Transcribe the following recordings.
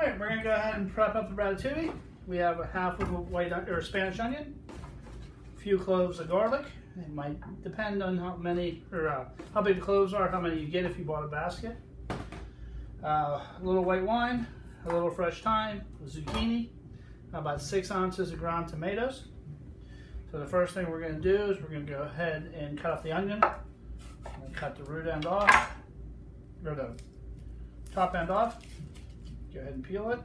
Alright, we're going to go ahead and prep up the ratatouille. We have a half of a white or Spanish onion, a few cloves of garlic. It might depend on how many or how big the cloves are, how many you get if you bought a basket. A little white wine, a little fresh thyme, a zucchini, about 6 ounces of ground tomatoes. So the first thing we're going to do is we're going to go ahead and cut off the onion. And cut the root end off, or the top end off. Go ahead and peel it.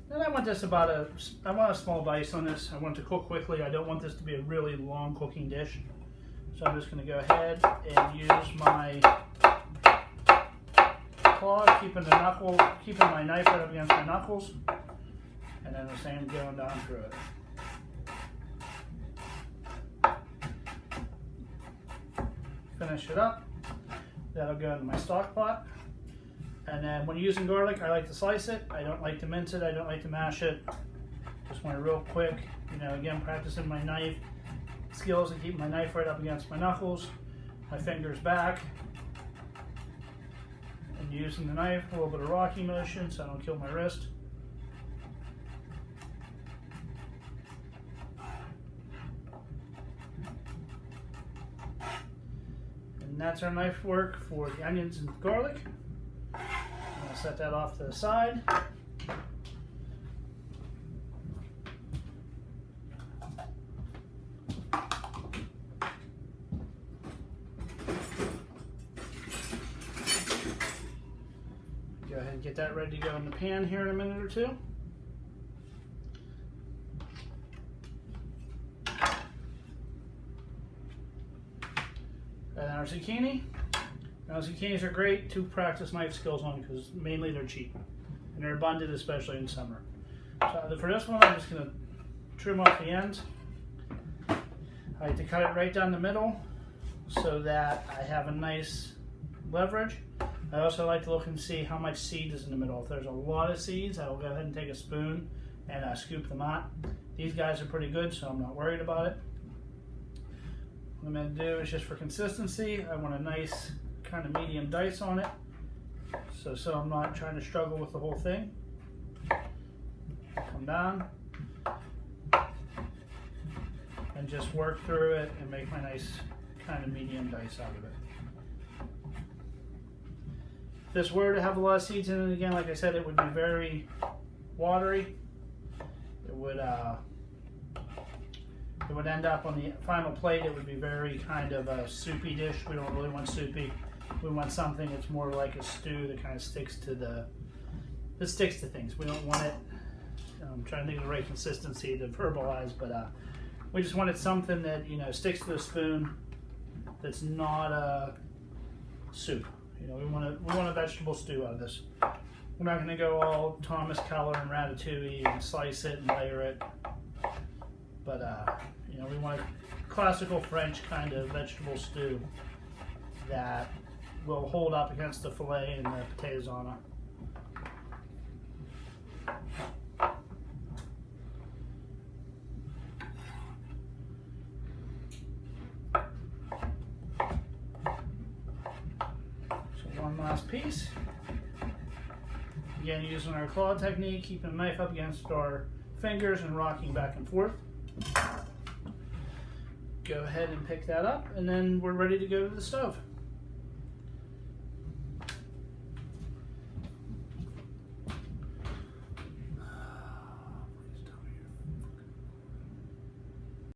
Then I want this I want a small dice on this. I want it to cook quickly. I don't want this to be a really long cooking dish. So I'm just going to go ahead and use my claw, keeping my knife right up against my knuckles, and then the same going down through it. Finish it up. That'll go into my stock pot. And then when using garlic, I like to slice it. I don't like to mince it. I don't like to mash it. Just want it real quick. You know, again, practicing my knife skills and keeping my knife right up against my knuckles, my fingers back, and using the knife, a little bit of rocking motion so I don't kill my wrist. And that's our knife work for the onions and garlic. I'm going to set that off to the side. Go ahead and get that ready to go in the pan here in a minute or two. And our zucchini. Now zucchinis are great to practice knife skills on because mainly they're cheap and they're abundant, especially in summer. So for this one, I'm just going to trim off the ends. I like to cut it right down the middle so that I have a nice leverage. I also like to look and see how much seed is in the middle. If there's a lot of seeds, I will go ahead and take a spoon and scoop them out. These guys are pretty good, so I'm not worried about it. What I'm going to do is just for consistency, I want a nice kind of medium dice on it, so I'm not trying to struggle with the whole thing. Come down and just work through it and make my nice kind of medium dice out of it. If this were to have a lot of seeds in it, again, like I said, it would be very watery. It would end up on the final plate. It would be very kind of a soupy dish. We don't really want soupy. We want something that's more like a stew that kind of sticks to things. We don't want it, I'm trying to think of the right consistency to verbalize, but we just wanted something that, you know, sticks to the spoon, that's not a soup. You know, we want a vegetable stew out of this. We're not going to go all Thomas Keller and Ratatouille and slice it and layer it, but you know, we want a classical French kind of vegetable stew that will hold up against the filet and the potatoes on it. So one last piece. Again, using our claw technique, keeping the knife up against our fingers and rocking back and forth. Go ahead and pick that up, and then we're ready to go to the stove.